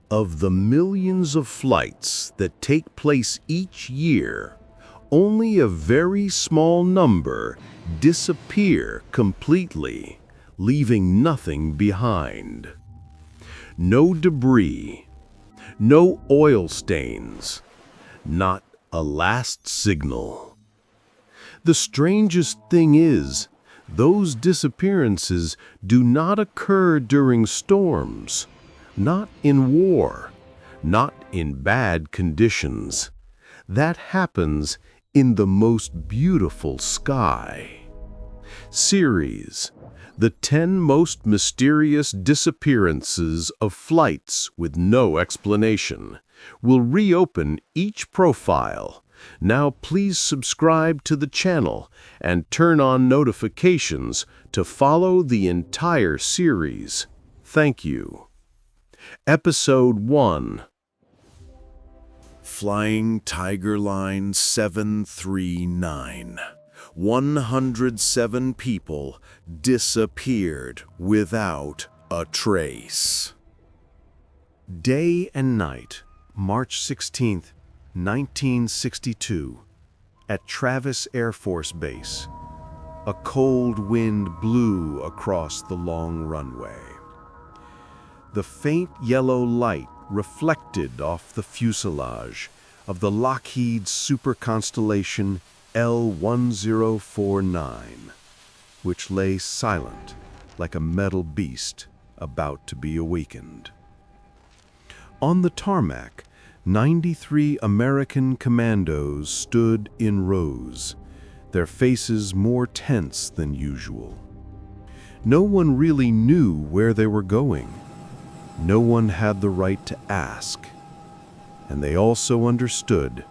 Of the millions of flights that take place each year, only a very small number disappear completely, leaving nothing behind. No debris, no oil stains, not a last signal. The strangest thing is, those disappearances do not occur during storms, not in war, not in bad conditions. That happens in the most beautiful sky. Series: The 10 Most Mysterious Disappearances of Flights with No Explanation will reopen each profile. Now please subscribe to the channel and turn on notifications to follow the entire series. Thank you. Episode 1. Flying Tiger Line 739. 107 people disappeared without a trace. Day and night, March 16, 1962, at Travis Air Force Base. A cold wind blew across the long runway. The faint yellow light reflected off the fuselage of the Lockheed Super Constellation L-1049, which lay silent like a metal beast about to be awakened. On the tarmac, 93 American commandos stood in rows, their faces more tense than usual. No one really knew where they were going. No one had the right to ask. And they also understood,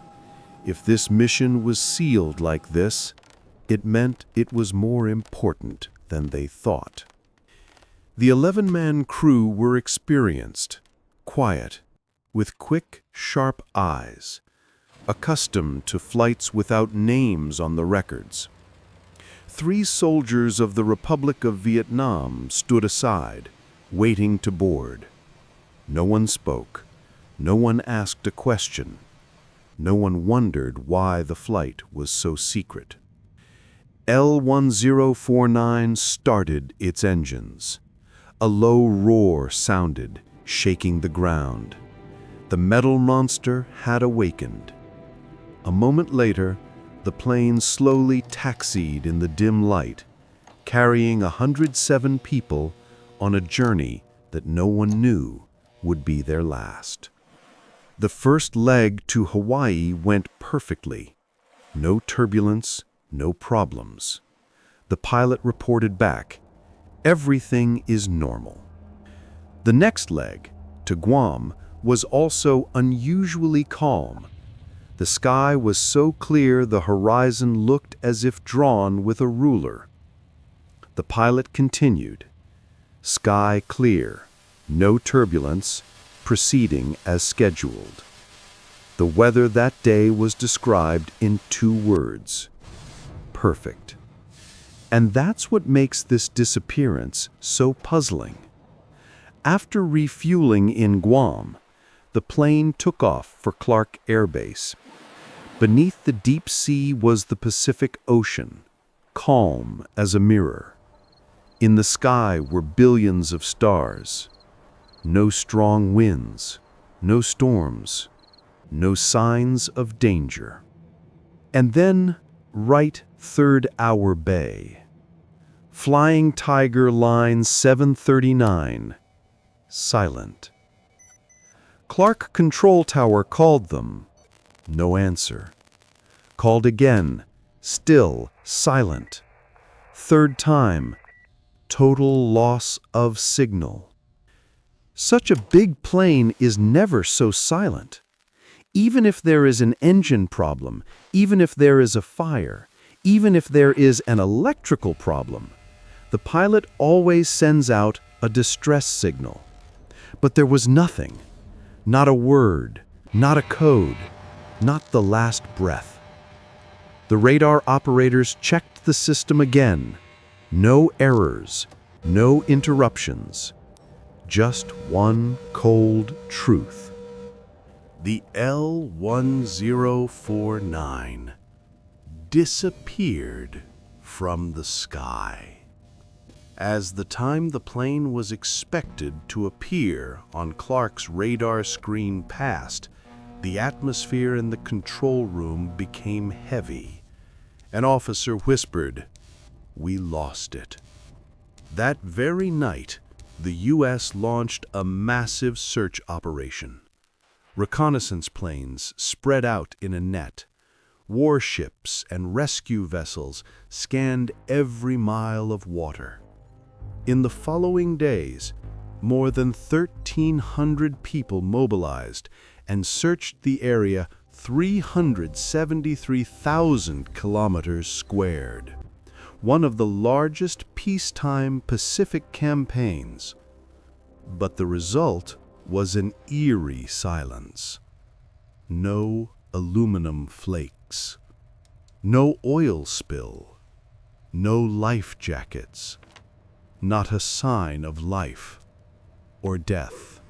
if this mission was sealed like this, it meant it was more important than they thought. The 11-man crew were experienced, quiet, with quick, sharp eyes, accustomed to flights without names on the records. 3 soldiers of the Republic of Vietnam stood aside, waiting to board. No one spoke. No one asked a question. No one wondered why the flight was so secret. L-1049 started its engines. A low roar sounded, shaking the ground. The metal monster had awakened. A moment later, the plane slowly taxied in the dim light, carrying 107 people on a journey that no one knew would be their last. The first leg to Hawaii went perfectly. No turbulence, no problems. The pilot reported back, "Everything is normal." The next leg, to Guam, was also unusually calm. The sky was so clear the horizon looked as if drawn with a ruler. The pilot continued, "Sky clear. No turbulence, proceeding as scheduled." The weather that day was described in 2 words: perfect. And that's what makes this disappearance so puzzling. After refueling in Guam, the plane took off for Clark Air Base. Beneath the deep sea was the Pacific Ocean, calm as a mirror. In the sky were billions of stars. No strong winds, no storms, no signs of danger. And then, right Third Hour Bay. Flying Tiger Line 739, silent. Clark Control Tower called them. No answer. Called again, still silent. Third time, total loss of signal. Such a big plane is never so silent. Even if there is an engine problem, even if there is a fire, even if there is an electrical problem, the pilot always sends out a distress signal. But there was nothing. Not a word, not a code, not the last breath. The radar operators checked the system again. No errors, no interruptions. Just one cold truth. The L-1049 disappeared from the sky. As the time the plane was expected to appear on Clark's radar screen passed, the atmosphere in the control room became heavy. An officer whispered, "We lost it." That very night, the U.S. launched a massive search operation. Reconnaissance planes spread out in a net. Warships and rescue vessels scanned every mile of water. In the following days, more than 1,300 people mobilized and searched the area 373,000 kilometers squared. One of the largest peacetime Pacific campaigns. But the result was an eerie silence. No aluminum flakes. No oil spill. No life jackets. Not a sign of life or death.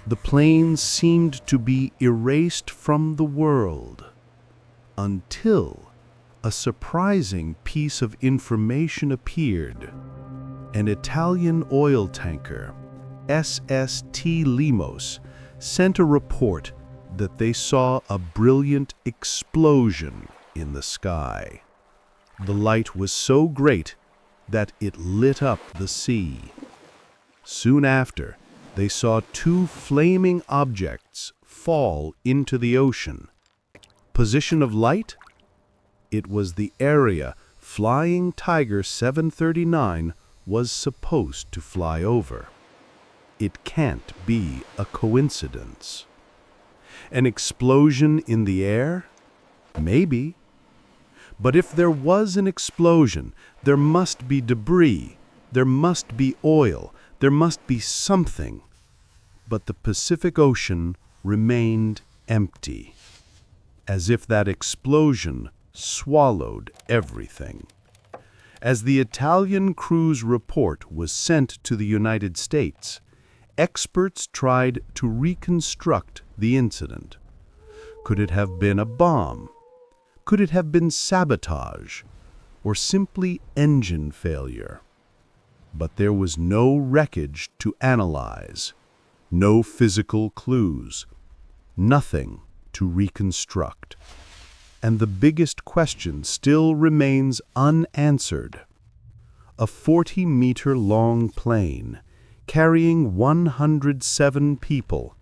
The planes seemed to be erased from the world until a surprising piece of information appeared. An Italian oil tanker, SST Limos, sent a report that they saw a brilliant explosion in the sky. The light was so great that it lit up the sea. Soon after, they saw two flaming objects fall into the ocean. Position of light? It was the area Flying Tiger 739 was supposed to fly over. It can't be a coincidence. An explosion in the air? Maybe. But if there was an explosion, there must be debris, there must be oil, there must be something. But the Pacific Ocean remained empty, as if that explosion swallowed everything. As the Italian crew's report was sent to the United States, experts tried to reconstruct the incident. Could it have been a bomb? Could it have been sabotage? Or simply engine failure? But there was no wreckage to analyze, no physical clues, nothing to reconstruct. And the biggest question still remains unanswered. A 40-meter-long plane carrying 107 people.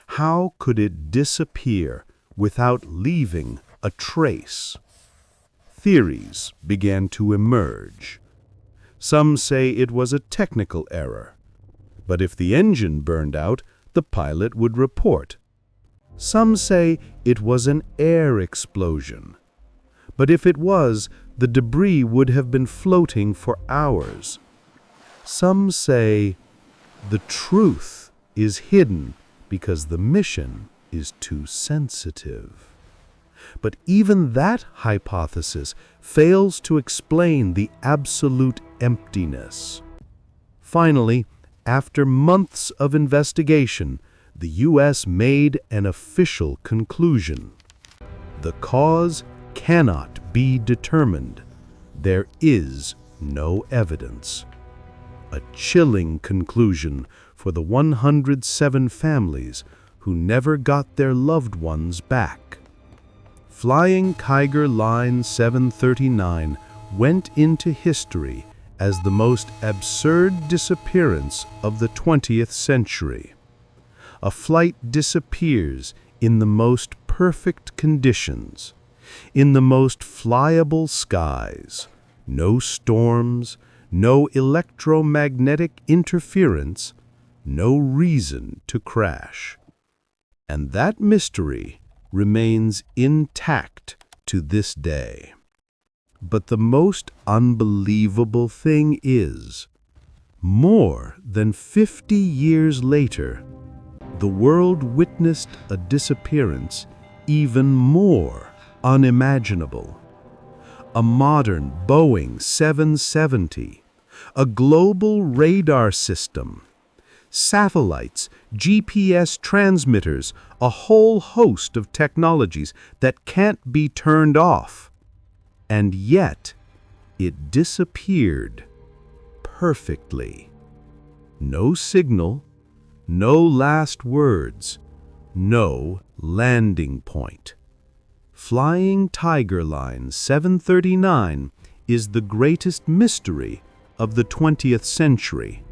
How could it disappear without leaving a trace? Theories began to emerge. Some say it was a technical error, but if the engine burned out, the pilot would report. Some say it was an air explosion, but if it was, the debris would have been floating for hours. Some say the truth is hidden because the mission is too sensitive. But even that hypothesis fails to explain the absolute emptiness. Finally, after months of investigation, the U.S. made an official conclusion. The cause cannot be determined. There is no evidence. A chilling conclusion for the 107 families who never got their loved ones back. Flying Tiger Line 739 went into history as the most absurd disappearance of the 20th century. A flight disappears in the most perfect conditions, in the most flyable skies, no storms, no electromagnetic interference, no reason to crash. And that mystery remains intact to this day. But the most unbelievable thing is, more than 50 years later, the world witnessed a disappearance even more unimaginable. A modern Boeing 770, a global radar system, satellites, GPS transmitters, a whole host of technologies that can't be turned off. And yet, it disappeared perfectly. No signal, no last words, no landing point. Flying Tiger Line 739 is the greatest mystery of the 20th century.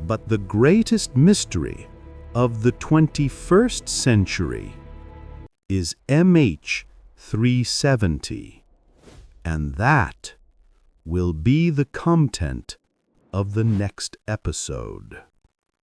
But the greatest mystery of the 21st century is MH370. And that will be the content of the next episode.